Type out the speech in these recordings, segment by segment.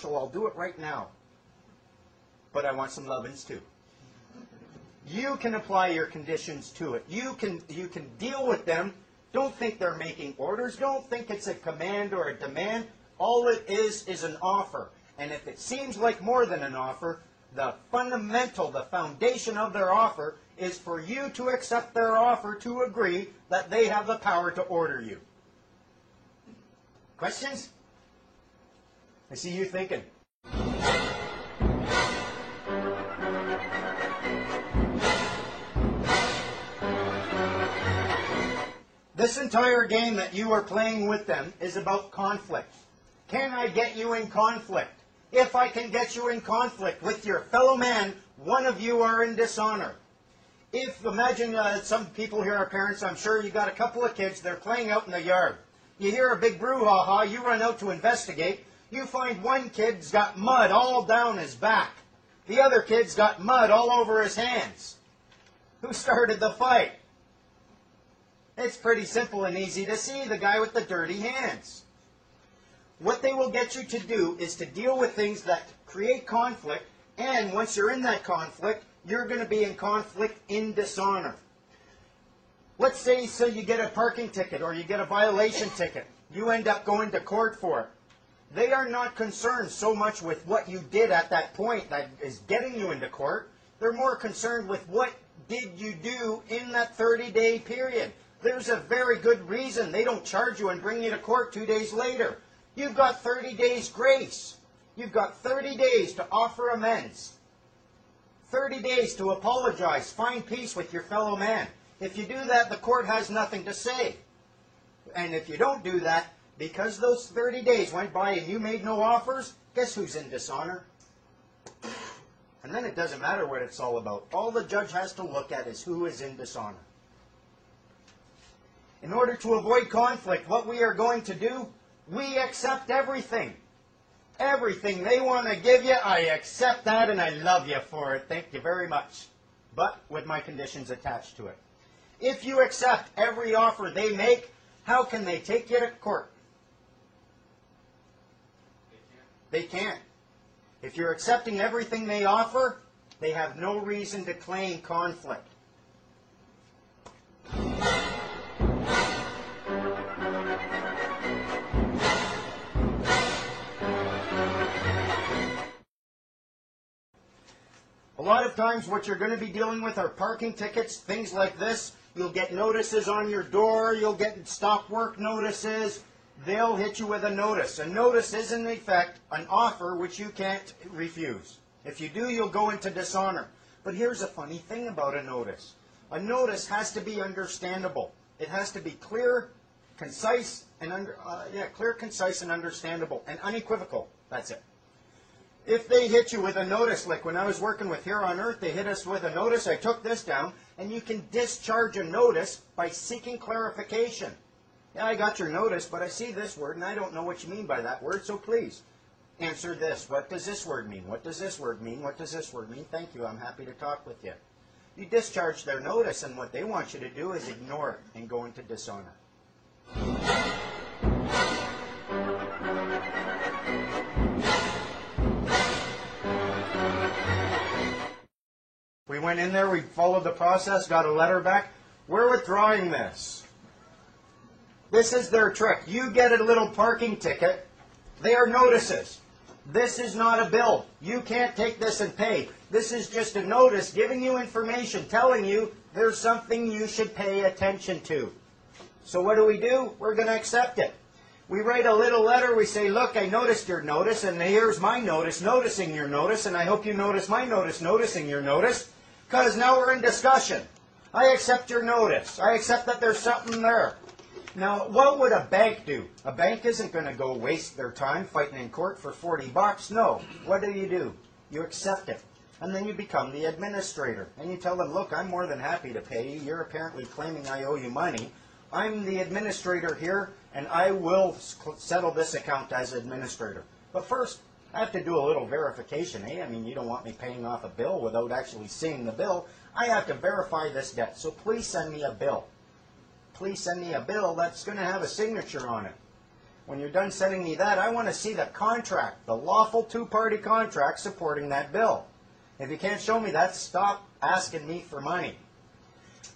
Marshall, I'll do it right now. But I want some lovin's too. You can apply your conditions to it. You can deal with them. Don't think they're making orders. Don't think it's a command or a demand. All it is an offer. And if it seems like more than an offer, the fundamental, the foundation of their offer is for you to accept their offer to agree that they have the power to order you. Questions? I see you thinking. This entire game that you are playing with them is about conflict. Can I get you in conflict? If I can get you in conflict with your fellow man, one of you are in dishonor. If, imagine some people here are parents, I'm sure you got a couple of kids, they're playing out in the yard. You hear a big brouhaha, you run out to investigate. You find one kid's got mud all down his back. The other kid's got mud all over his hands. Who started the fight? It's pretty simple and easy to see, the guy with the dirty hands. What they will get you to do is to deal with things that create conflict, and once you're in that conflict, you're going to be in conflict in dishonor. Let's say you get a parking ticket or you get a violation ticket. You end up going to court for it. They are not concerned so much with what you did at that point that is getting you into court. They're more concerned with what did you do in that 30-day period. There's a very good reason they don't charge you and bring you to court 2 days later. You've got 30 days grace. You've got 30 days to offer amends. 30 days to apologize, find peace with your fellow man. If you do that, the court has nothing to say. And if you don't do that, because those 30 days went by and you made no offers, guess who's in dishonor? And then it doesn't matter what it's all about. All the judge has to look at is who is in dishonor. In order to avoid conflict, what we are going to do, we accept everything. Everything they want to give you, I accept that and I love you for it. Thank you very much. But with my conditions attached to it. If you accept every offer they make, how can they take you to court? They can't. If you're accepting everything they offer, they have no reason to claim conflict. A lot of times what you're going to be dealing with are parking tickets, things like this. You'll get notices on your door, you'll get stop work notices. They'll hit you with a notice. A notice is in effect an offer which you can't refuse. If you do, you'll go into dishonor. But here's a funny thing about a notice. A notice has to be understandable. It has to be clear, concise, and understandable, and unequivocal. That's it. If they hit you with a notice, like when I was working with Here on Earth, they hit us with a notice, I took this down, and you can discharge a notice by seeking clarification. Yeah, I got your notice, but I see this word, and I don't know what you mean by that word, so please answer this. What does this word mean? What does this word mean? What does this word mean? Thank you, I'm happy to talk with you. You discharge their notice, and what they want you to do is ignore it and go into dishonor. We went in there, we followed the process, got a letter back. We're withdrawing this. This is their trick. You get a little parking ticket. They are notices. This is not a bill. You can't take this and pay. This is just a notice giving you information, telling you there's something you should pay attention to. So what do? We're going to accept it. We write a little letter. We say, look, I noticed your notice, and here's my notice, noticing your notice, and I hope you notice my notice, noticing your notice, because now we're in discussion. I accept your notice. I accept that there's something there. Now, what would a bank do? A bank isn't going to go waste their time fighting in court for 40 bucks. No. What do? You accept it. And then you become the administrator. And you tell them, look, I'm more than happy to pay you. You're apparently claiming I owe you money. I'm the administrator here, and I will settle this account as administrator. But first, I have to do a little verification, eh? I mean, you don't want me paying off a bill without actually seeing the bill. I have to verify this debt, so please send me a bill. Please send me a bill that's going to have a signature on it. When you're done sending me that, I want to see the contract, the lawful two-party contract supporting that bill. If you can't show me that, stop asking me for money.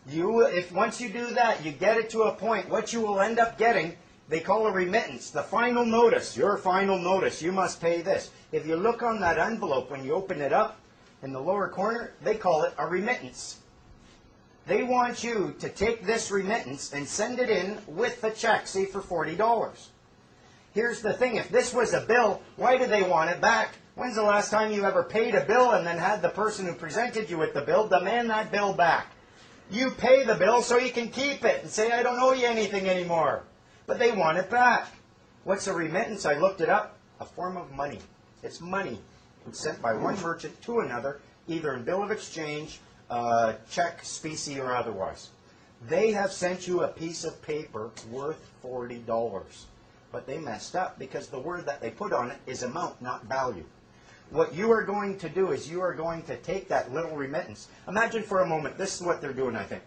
If once you do that, you get it to a point, what you will end up getting, they call a remittance, the final notice, your final notice, you must pay this. If you look on that envelope when you open it up in the lower corner, they call it a remittance. They want you to take this remittance and send it in with the check, say for $40. Here's the thing, if this was a bill, why do they want it back? When's the last time you ever paid a bill and then had the person who presented you with the bill demand that bill back? You pay the bill so you can keep it and say, I don't owe you anything anymore. But they want it back. What's a remittance? I looked it up. A form of money. It's money. It's sent by one merchant to another, either in bill of exchange, check, specie, or otherwise. They have sent you a piece of paper worth $40. But they messed up because the word that they put on it is amount, not value. What you are going to do is you are going to take that little remittance. Imagine for a moment, this is what they're doing, I think.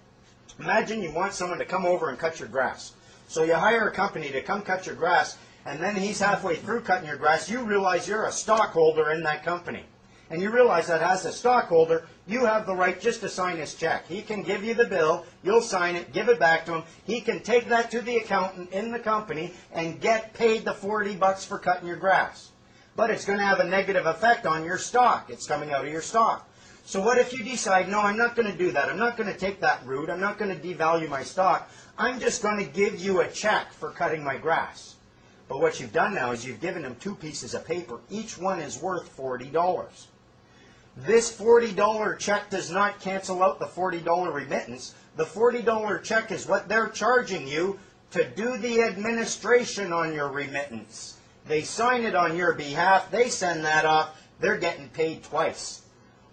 Imagine you want someone to come over and cut your grass. So you hire a company to come cut your grass, and then he's halfway through cutting your grass. You realize you're a stockholder in that company. And you realize that as a stockholder, you have the right just to sign his check. He can give you the bill, you'll sign it, give it back to him. He can take that to the accountant in the company and get paid the $40 for cutting your grass. But it's going to have a negative effect on your stock. It's coming out of your stock. So what if you decide, no, I'm not going to do that. I'm not going to take that route. I'm not going to devalue my stock. I'm just going to give you a check for cutting my grass. But what you've done now is you've given him two pieces of paper. Each one is worth $40. This $40 check does not cancel out the $40 remittance. The $40 check is what they're charging you to do the administration on your remittance. They sign it on your behalf. They send that off. They're getting paid twice.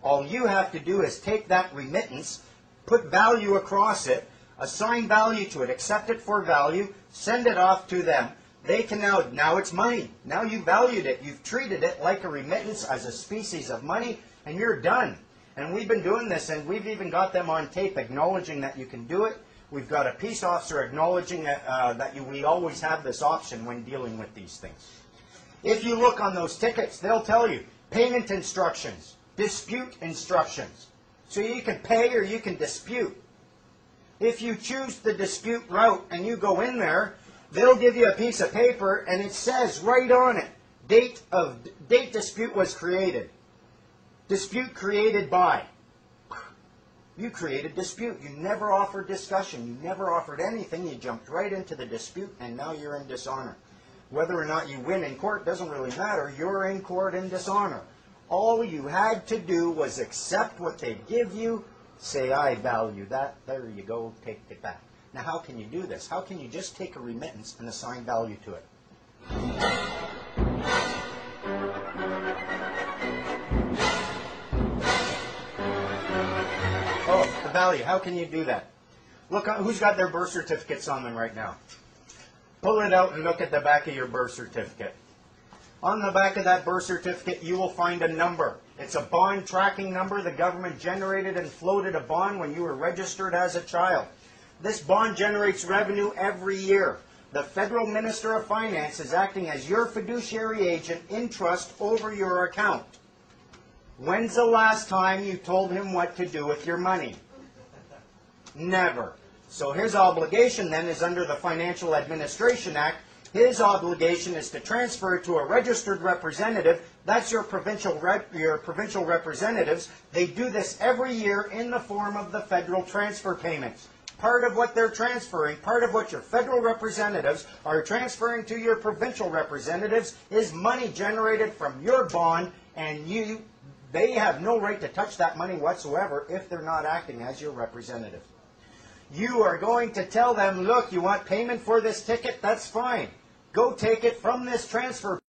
All you have to do is take that remittance, put value across it, assign value to it, accept it for value, send it off to them. They can now it's money. Now you valued it. You've treated it like a remittance as a species of money, and you're done. And we've been doing this, and we've even got them on tape acknowledging that you can do it. We've got a peace officer acknowledging that we always have this option when dealing with these things. If you look on those tickets, they'll tell you payment instructions, dispute instructions. So you can pay or you can dispute. If you choose the dispute route and you go in there, they'll give you a piece of paper and it says right on it, date dispute was created. Dispute created by. You created dispute. You never offered discussion. You never offered anything. You jumped right into the dispute and now you're in dishonor. Whether or not you win in court doesn't really matter. You're in court in dishonor. All you had to do was accept what they give you, say, I value that, there you go, take it back. Now how can you do this? How can you just take a remittance and assign value to it? Oh, the value. How can you do that? Look, who's got their birth certificates on them right now? Pull it out and look at the back of your birth certificate. On the back of that birth certificate, you will find a number. It's a bond tracking number. The government generated and floated a bond when you were registered as a child. This bond generates revenue every year. The Federal Minister of Finance is acting as your fiduciary agent in trust over your account. When's the last time you told him what to do with your money? Never. So his obligation then is under the Financial Administration Act. His obligation is to transfer it to a registered representative. That's your provincial representatives. They do this every year in the form of the federal transfer payments. Part of what they're transferring, part of what your federal representatives are transferring to your provincial representatives is money generated from your bond, and they have no right to touch that money whatsoever if they're not acting as your representative. You are going to tell them, look, you want payment for this ticket? That's fine. Go take it from this transfer